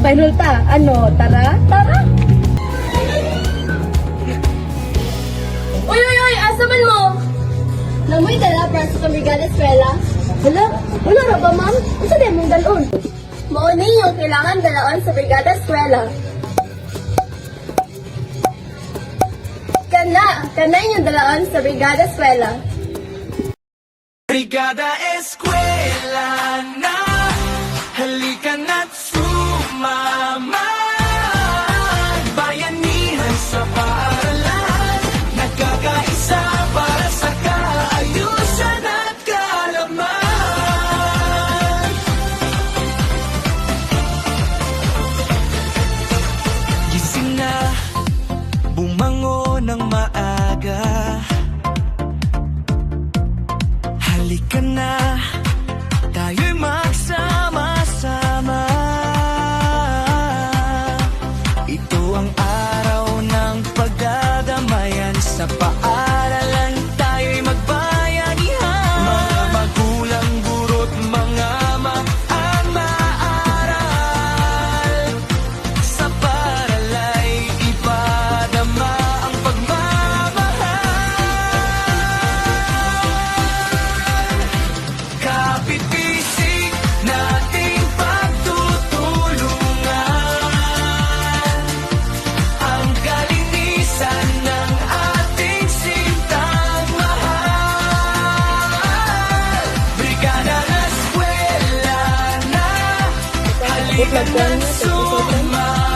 Final ta. Ano? Tara? Tara? Uy, uy, uy! Asa man mo? Namoy dala para sa Kamigala Eskwela. Wala ra ba, ma'am? Unsa din mong dalon? Mauni yung kailangan dalaon sa Brigada Eskwela. Kana yung dalaon sa Brigada Eskwela. Brigada Eskwela na, halika na't sumama. Bayanihan sa paaralan, nagkakaisa para sa kaayusan at kaalaman. Gising na, bumangon ng maaga. Halika na, tayo'y magsama-sama. Ito ang araw ng pagdadamayan. Sa paaralan tayo'y magbayanihan. Mga magulang, guro't mga ang maaral. Sa paaralay ipadama ang pagmamahal. Kapipisik nating pagtutulungan ang kalinisan ng ating sintang mahal. Brigada Eskwela na, halika na't sumama.